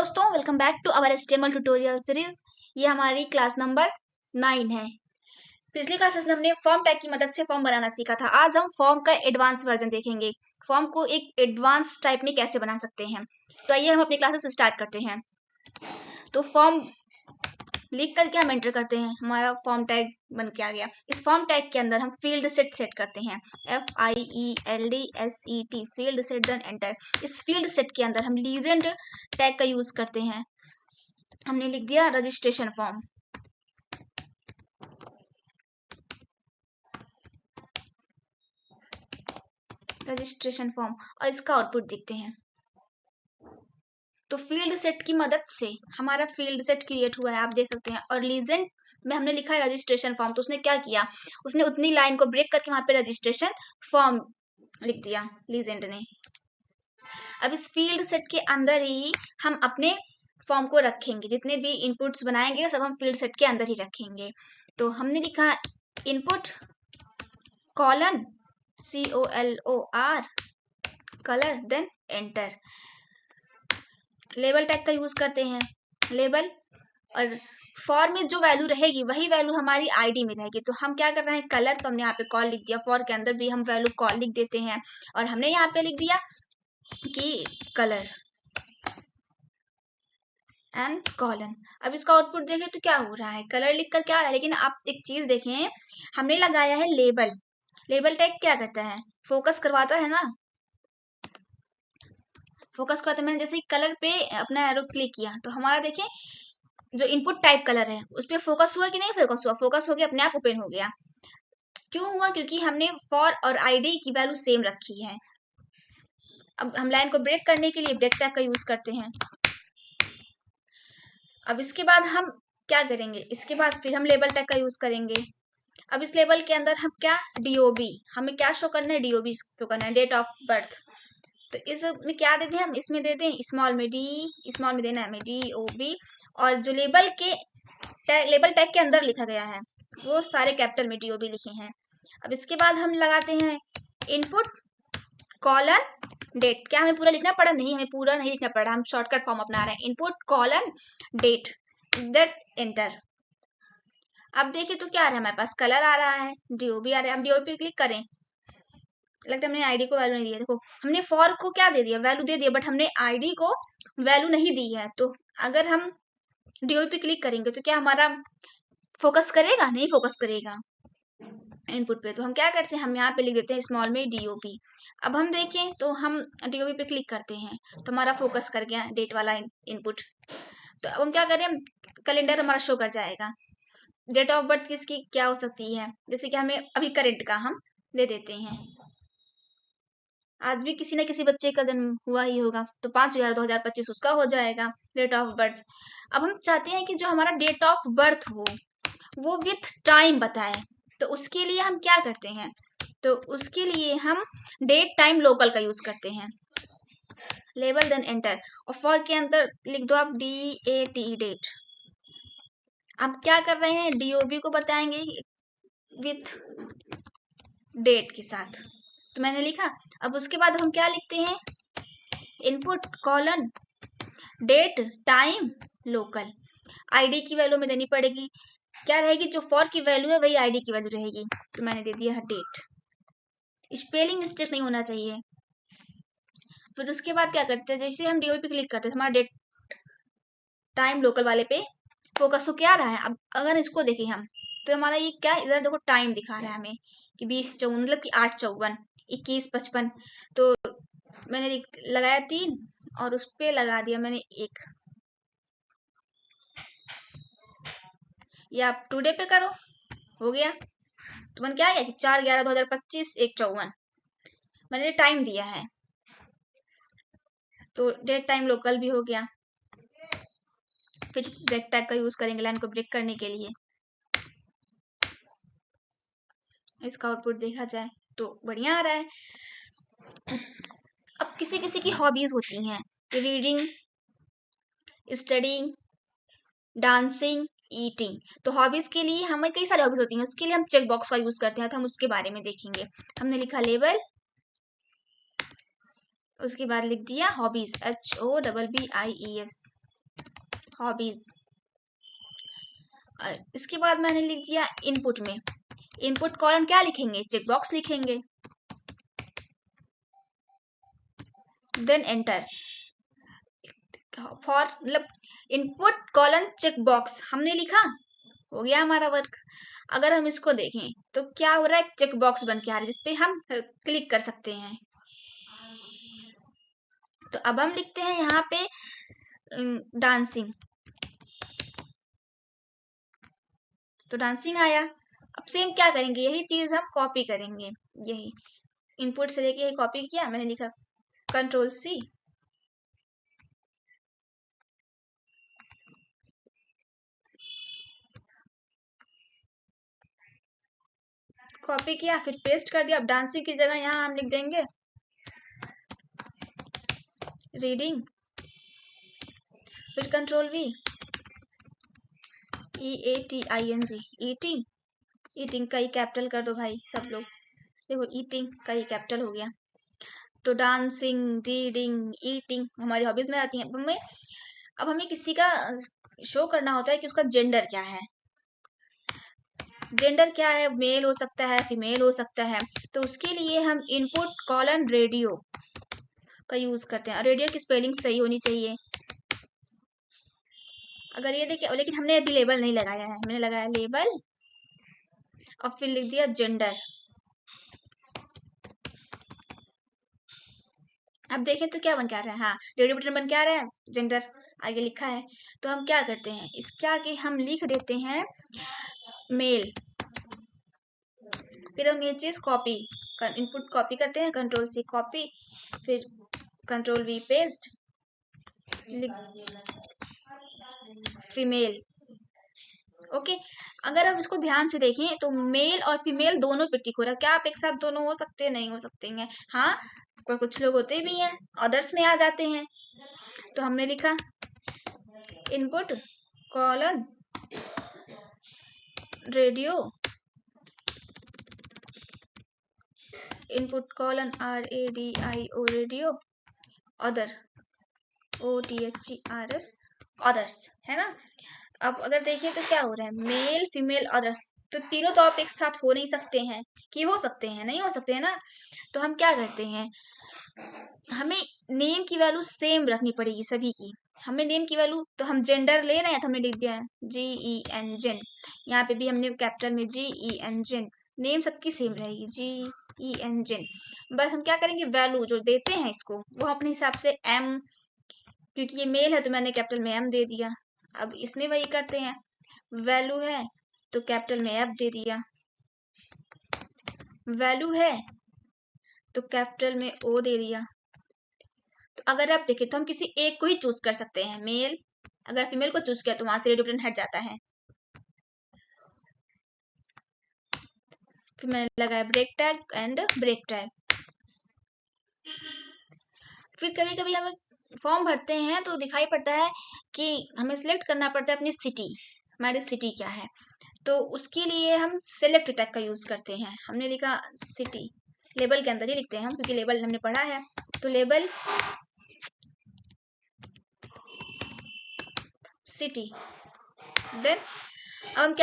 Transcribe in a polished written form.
दोस्तों welcome back to our HTML tutorial series. ये हमारी क्लास नंबर 9 है। पिछली क्लासेस में हमने फॉर्म टैग की मदद से फॉर्म बनाना सीखा था। आज हम फॉर्म का एडवांस वर्जन देखेंगे। फॉर्म को एक एडवांस टाइप में कैसे बना सकते हैं। तो आइए हम अपनी क्लासेस स्टार्ट करते हैं। तो फॉर्म लिख करके हम एंटर करते हैं, हमारा फॉर्म टैग बन के आ गया। इस फॉर्म टैग के अंदर हम फील्ड सेट करते हैं, FIELDSET, field set, then enter. इस फील्ड सेट के अंदर हम लीजेंड टैग का यूज करते हैं। हमने लिख दिया रजिस्ट्रेशन फॉर्म। रजिस्ट्रेशन फॉर्म और इसका आउटपुट देखते हैं। तो फील्ड सेट की मदद से हमारा फील्ड सेट क्रिएट हुआ है, आप देख सकते हैं। और लीजेंड में हमने लिखा है रजिस्ट्रेशन फॉर्म। तो उसने क्या किया, उसने उतनी लाइन को ब्रेक करके वहां पे रजिस्ट्रेशन फॉर्म लिख दिया लीजेंड ने। अब इस फील्ड सेट के अंदर ही हम अपने फॉर्म को रखेंगे। जितने भी इनपुट्स बनाएंगे सब हम फील्ड सेट के अंदर ही रखेंगे। तो हमने लिखा input colon COLOR colour, then enter. Label tag का यूज करते हैं, लेबल। और फॉर में जो वैल्यू रहेगी वही वैल्यू हमारी आईडी में रहेगी। तो हम क्या कर रहे हैं, कलर, तो हमने यहाँ पे कॉल लिख दिया। फॉर के अंदर भी हम वैल्यू कॉल लिख देते हैं और हमने यहाँ पे लिख दिया कि कलर एंड कॉलन। अब इसका आउटपुट देखें तो क्या हो रहा है, कलर लिख कर क्या आ रहा है। लेकिन आप एक चीज देखें, हमने लगाया है लेबल। लेबल टैग क्या करता है, फोकस करवाता है ना, फोकस करवाता है। मैंने जैसे ही कलर पे अपना एरो क्लिक किया तो हमारा देखें जो इनपुट टाइप कलर है उस पर फोकस हुआ कि नहीं फोकस हुआ, फोकस हो गया, अपने आप ओपन हो गया। क्यों हुआ, क्योंकि हमने फॉर और आईडी की वैल्यू सेम रखी है। अब हम लाइन को ब्रेक करने के लिए ब्रेक टैग का यूज करते हैं। अब इसके बाद हम क्या करेंगे, इसके बाद फिर हम लेबल टैग का यूज करेंगे। अब इस लेबल के अंदर हम क्या, DOB, हमें क्या शो करना है, DOB शो करना है, डेट ऑफ बर्थ। तो इसमें क्या देते हैं हम, इसमें देते हैं स्मॉल में स्मॉल में देना है हमें DOB। और जो लेबल टैग के अंदर लिखा गया है वो सारे कैपिटल में DOB लिखे हैं। अब इसके बाद हम लगाते हैं इनपुट कॉलन डेट। क्या हमें पूरा लिखना पड़ा, नहीं, हमें पूरा नहीं लिखना पड़ा, हम शॉर्टकट फॉर्म अपना रहे हैं, input colon date, then enter. अब देखिए तो क्या आ रहा है, हमारे पास कलर आ रहा है, DOB आ रहा है। हम DOB पे क्लिक करें, लगता है हमने आईडी को वैल्यू नहीं दिया। देखो हमने फॉर को क्या दे दिया, वैल्यू दे दिया, बट हमने आईडी को वैल्यू नहीं दी है। तो अगर हम DOB पे क्लिक करेंगे तो क्या हमारा फोकस करेगा, नहीं फोकस करेगा इनपुट पे। तो हम क्या करते हैं, हम यहाँ पे लिख देते हैं स्मॉल में DOB। अब हम देखें तो हम DOB पे क्लिक करते हैं तो हमारा फोकस कर गया डेट वाला इनपुट। तो अब हम क्या करें, कैलेंडर हमारा शो कर जाएगा। डेट ऑफ बर्थ किसकी क्या हो सकती है, जैसे कि हमें अभी करंट का हम दे देते हैं। आज भी किसी न किसी बच्चे का जन्म हुआ ही होगा, तो 5/11/2025 उसका हो जाएगा डेट ऑफ बर्थ। अब हम चाहते हैं कि जो हमारा डेट ऑफ बर्थ हो वो विथ टाइम बताए। तो उसके लिए हम क्या करते हैं, तो उसके लिए हम डेट टाइम लोकल का यूज करते हैं, लेबल, देन एंटर। और फॉर के अंदर लिख दो आप DAT, डेट। अब क्या कर रहे हैं, DOB को बताएंगे विथ डेट के साथ। तो मैंने लिखा। अब उसके बाद हम क्या लिखते हैं, input colon date time local. ID की वैल्यू में देनी पड़ेगी, क्या रहेगी, जो फॉर की वैल्यू है वही आईडी की वैल्यू रहेगी। तो मैंने दे दिया है डेट। स्पेलिंग मिस्टेक नहीं होना चाहिए। फिर उसके बाद क्या करते हैं, जैसे हम DOB पे क्लिक करते हैं हमारा डेट टाइम लोकल वाले पे फोकस हो क्या रहा है। अब अगर इसको देखें हम तो हमारा ये क्या, इधर देखो टाइम दिखा रहा है हमें कि 20/54, मतलब कि 8/54, 21/55। तो मैंने लगाया 3 और उस पर लगा दिया मैंने 1। या आप टुडे पे करो, हो गया। तो मैंने क्या किया कि 4/11/2025, 1/54 मैंने टाइम दिया है। तो डेट टाइम लोकल भी हो गया। फिर ब्रेक टैग का यूज करेंगे लाइन को ब्रेक करने के लिए। इसका आउटपुट देखा जाए तो बढ़िया आ रहा है। अब किसी किसी की हॉबीज होती हैं, रीडिंग, स्टडिंग, डांसिंग, ईटिंग। तो हॉबीज के लिए हमें कई सारी हॉबीज होती हैं, उसके लिए हम चेक बॉक्स का यूज करते हैं। तो हम उसके बारे में देखेंगे। हमने लिखा लेबल, उसके बाद लिख दिया हॉबीज, HOBBIES। हॉबीज। इसके बाद मैंने लिख दिया इनपुट में, इनपुट कॉलम क्या लिखेंगे, चेक बॉक्स लिखेंगे, देन एंटर। फॉर मतलब इनपुट कॉलन चेक बॉक्स हमने लिखा, हो गया हमारा वर्क। अगर हम इसको देखें तो क्या हो रहा है, चेक बॉक्स बन के आ रहा है जिसपे हम क्लिक कर सकते हैं। तो अब हम लिखते हैं यहाँ पे डांसिंग, तो डांसिंग आया। अब सेम क्या करेंगे, यही चीज हम कॉपी करेंगे, यही इनपुट से लेके यही कॉपी किया, मैंने लिखा Ctrl+C, कॉपी किया, फिर पेस्ट कर दिया। अब डांसिंग की जगह यहाँ हम लिख देंगे रीडिंग, फिर Ctrl+V, EATING, ईटिंग, ईटिंग का ही कैपिटल कर दो भाई सब लोग, देखो ईटिंग का ही कैपिटल हो गया। तो डांसिंग, रीडिंग, ईटिंग हमारी हॉबीज में आती हैं। अब हमें किसी का शो करना होता है कि उसका जेंडर क्या है, जेंडर क्या है, मेल हो सकता है, फीमेल हो सकता है। तो उसके लिए हम इनपुट कॉलन रेडियो का यूज करते हैं। रेडियो की स्पेलिंग सही होनी चाहिए। अगर ये देखिए, लेकिन हमने अभी लेबल नहीं लगाया है, हमने लगाया लेबल और फिर लिख दिया जेंडर। अब देखें तो क्या बन के आ रहा है, हाँ रेडियो बटन बन के आ रहा है, जेंडर आगे लिखा है। तो हम क्या करते हैं, इसके आगे हम लिख देते हैं मेल, फिर हम ये चीज कॉपी, इनपुट कॉपी करते हैं, Ctrl+C कॉपी, फिर Ctrl+V पेस्ट, फीमेल। ओके, अगर हम इसको ध्यान से देखें तो मेल और फीमेल दोनों पे टिक हो रहा है। क्या आप एक साथ दोनों हो सकते हैं, नहीं हो सकते हैं, हाँ कुछ लोग होते भी हैं, अदर्स में आ जाते हैं। तो हमने लिखा input colon radio, input colon RADIO radio, other OTHERS others, है ना। अब अगर देखिए तो क्या हो रहा है, मेल फीमेल अदर्स, तो तीनों तो आप एक साथ हो नहीं सकते हैं, कि हो सकते हैं, नहीं हो सकते हैं ना। तो हम क्या करते हैं, हमें नेम की वैल्यू सेम रखनी पड़ेगी सभी की। हमें नेम की वैल्यू, तो हम जेंडर ले रहे हैं तो हमने लिख दिया GEN जेन, यहाँ पे भी हमने कैपिटल में GEN जेन, नेम सबकी सेम रहेगी GEN जेन। बस हम क्या करेंगे, वैल्यू जो देते हैं इसको वो अपने हिसाब से M, क्योंकि ये मेल है तो मैंने कैपिटल में M दे दिया। अब इसमें वही करते हैं, वैल्यू है तो कैपिटल में F दे दिया, वैल्यू है तो कैपिटल में O दे दिया। तो अगर आप देखें तो हम किसी एक को ही चूज कर सकते हैं, मेल, अगर फीमेल को चूज किया तो वहां से रेडियो बटन हट जाता है। फिर मैंने लगाया break tag and break tag. फिर कभी कभी हमें फॉर्म भरते हैं तो दिखाई पड़ता है कि हमें सिलेक्ट करना पड़ता है अपनी सिटी, हमारी सिटी क्या है। तो उसके लिए हम सेलेक्ट टैग का यूज करते हैं। हमने लिखा सिटी, लेबल के अंदर ही लिखते हैं हम, क्योंकि लेबल हमने पढ़ा है। तो लेबल सिटी, देन अब हम क्या